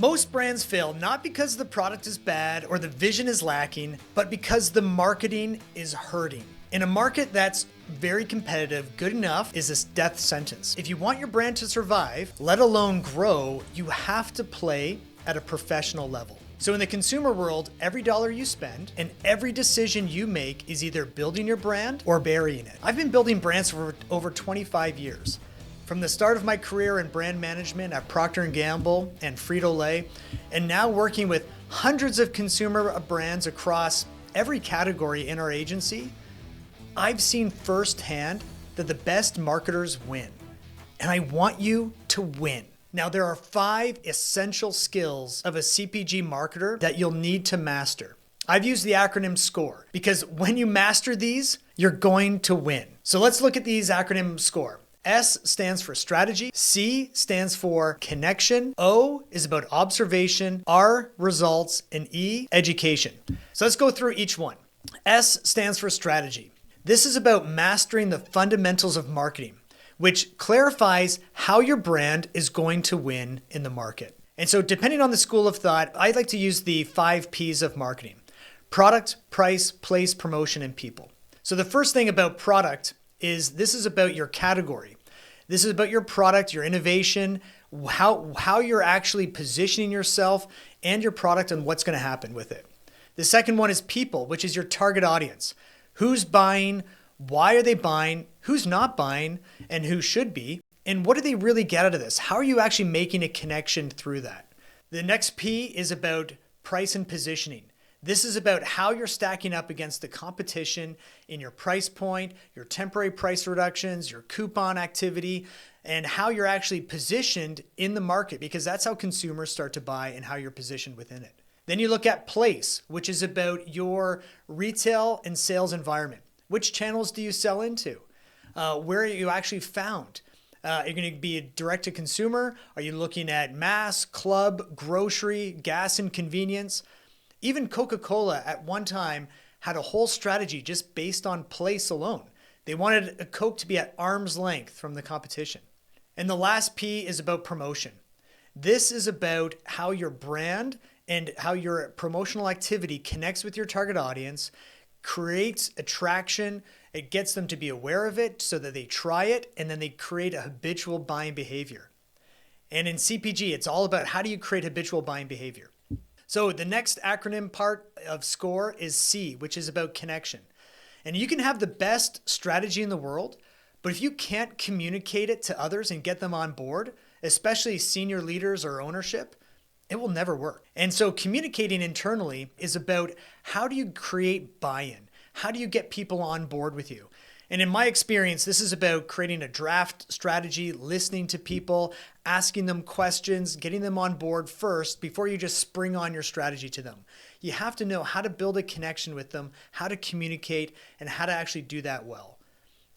Most brands fail not because the product is bad or the vision is lacking, but because the marketing is hurting. In a market that's very competitive, good enough is a death sentence. If you want your brand to survive, let alone grow, you have to play at a professional level. So in the consumer world, every dollar you spend and every decision you make is either building your brand or burying it. I've been building brands for over 25 years. From the start of my career in brand management at Procter Gamble and Frito-Lay, and now working with hundreds of consumer brands across every category in our agency, I've seen firsthand that the best marketers win. And I want you to win. Now, there are 5 essential skills of a CPG marketer that you'll need to master. I've used the acronym SCORE because when you master these, you're going to win. So let's look at these acronym SCORE. S stands for strategy, C stands for connection, O is about observation, R results, and E education. So let's go through each one. S stands for strategy. This is about mastering the fundamentals of marketing, which clarifies how your brand is going to win in the market. And so depending on the school of thought, I like to use the 5 P's of marketing: product, price, place, promotion, and people. So the first thing about product is this is about your category. This is about your product, your innovation, how you're actually positioning yourself and your product and what's going to happen with it. The second one is people, which is your target audience. Who's buying? Why are they buying? Who's not buying? And who should be? And what do they really get out of this? How are you actually making a connection through that? The next P is about price and positioning. This is about how you're stacking up against the competition in your price point, your temporary price reductions, your coupon activity, and how you're actually positioned in the market, because that's how consumers start to buy and how you're positioned within it. Then you look at place, which is about your retail and sales environment. Which channels do you sell into? Where are you actually found? Are you going to be direct to consumer? Are you looking at mass, club, grocery, gas and convenience? Even Coca-Cola at one time had a whole strategy just based on place alone. They wanted a Coke to be at arm's length from the competition. And the last P is about promotion. This is about how your brand and how your promotional activity connects with your target audience, creates attraction, it gets them to be aware of it so that they try it, and then they create a habitual buying behavior. And in CPG, it's all about how do you create habitual buying behavior. So the next acronym part of SCORE is C, which is about connection. And you can have the best strategy in the world, but if you can't communicate it to others and get them on board, especially senior leaders or ownership, it will never work. And so communicating internally is about how do you create buy-in? How do you get people on board with you? And in my experience, this is about creating a draft strategy, listening to people, asking them questions, getting them on board first before you just spring on your strategy to them. You have to know how to build a connection with them, how to communicate, and how to actually do that well.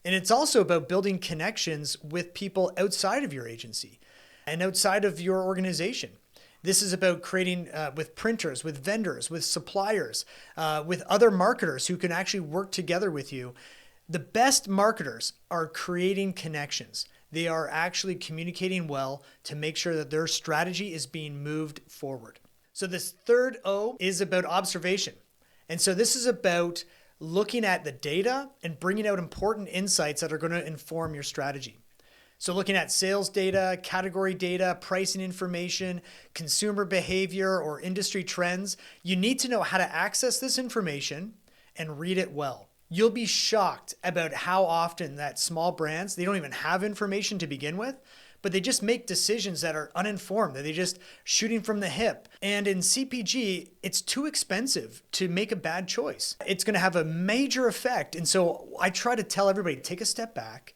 And it's also about building connections with people outside of your agency and outside of your organization. This is about creating with printers, with vendors, with suppliers, with other marketers who can actually work together with you. The best marketers are creating connections. They are actually communicating well to make sure that their strategy is being moved forward. So this third O is about observation. And so this is about looking at the data and bringing out important insights that are going to inform your strategy. So looking at sales data, category data, pricing information, consumer behavior, or industry trends, you need to know how to access this information and read it well. You'll be shocked about how often that small brands, they don't even have information to begin with, but they just make decisions that are uninformed, that they're just shooting from the hip. And in CPG, it's too expensive to make a bad choice. It's going to have a major effect. And so I try to tell everybody, take a step back,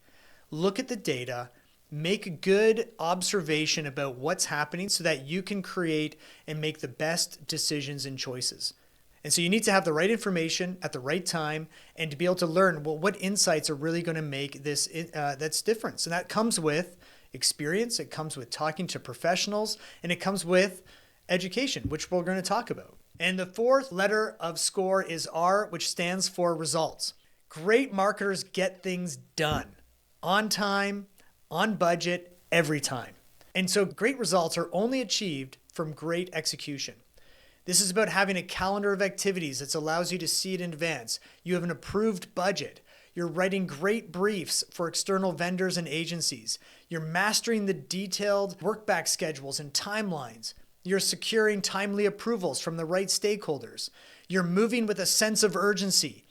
look at the data, make a good observation about what's happening so that you can create and make the best decisions and choices. And so you need to have the right information at the right time and to be able to learn, well, what insights are really going to make this that's difference. And that comes with experience, it comes with talking to professionals, and it comes with education, which we're going to talk about. And the fourth letter of SCORE is R, which stands for results. Great marketers get things done on time, on budget, every time. And so great results are only achieved from great execution. This is about having a calendar of activities that allows you to see it in advance. You have an approved budget. You're writing great briefs for external vendors and agencies. You're mastering the detailed workback schedules and timelines. You're securing timely approvals from the right stakeholders. You're moving with a sense of urgency.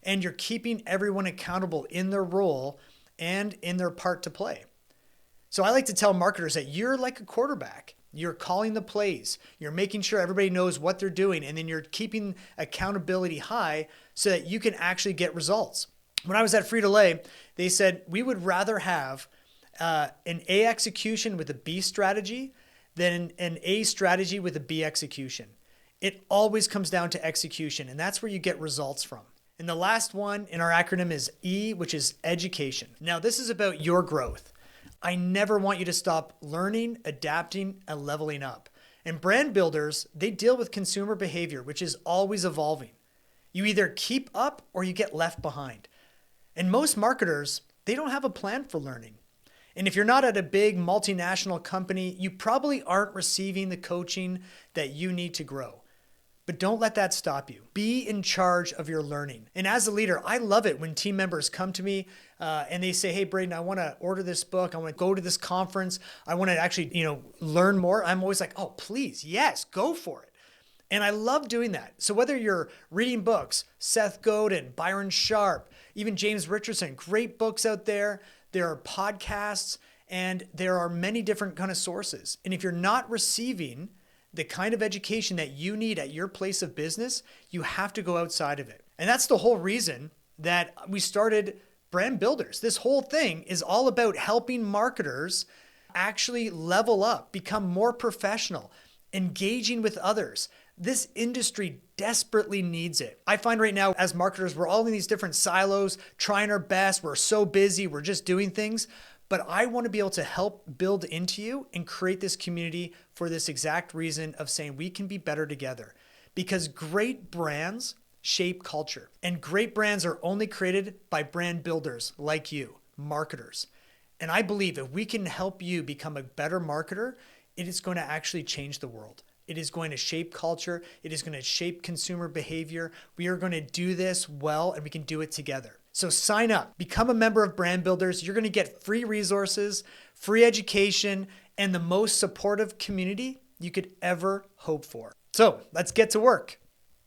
And you're keeping everyone accountable in their role and in their part to play. So I like to tell marketers that you're like a quarterback. You're calling the plays. You're making sure everybody knows what they're doing. And then you're keeping accountability high so that you can actually get results. When I was at Frito-Lay, they said we would rather have an A execution with a B strategy than an A strategy with a B execution. It always comes down to execution, and that's where you get results from. And the last one in our acronym is E, which is education. Now, this is about your growth. I never want you to stop learning, adapting, and leveling up. And brand builders, they deal with consumer behavior, which is always evolving. You either keep up or you get left behind. And most marketers, they don't have a plan for learning. And if you're not at a big multinational company, you probably aren't receiving the coaching that you need to grow. But don't let that stop you. Be in charge of your learning. And as a leader, I love it when team members come to me and they say, hey, Braden, I want to order this book. I want to go to this conference. I want to actually, learn more. I'm always like, oh, please, yes, go for it. And I love doing that. So whether you're reading books, Seth Godin, Byron Sharp, even James Richardson, great books out there. There are podcasts and there are many different kind of sources. And if you're not receiving the kind of education that you need at your place of business, you have to go outside of it. And that's the whole reason that we started Brand Builders. This whole thing is all about helping marketers actually level up, become more professional, engaging with others. This industry desperately needs it. I find right now as marketers, we're all in these different silos, trying our best. We're so busy. We're just doing things. But I want to be able to help build into you and create this community for this exact reason of saying we can be better together. Because great brands shape culture. And great brands are only created by brand builders like you, marketers. And I believe if we can help you become a better marketer, it is going to actually change the world. It is going to shape culture. It is going to shape consumer behavior. We are going to do this well, and we can do it together. So sign up, become a member of Brand Builders. You're going to get free resources, free education, and the most supportive community you could ever hope for. So let's get to work.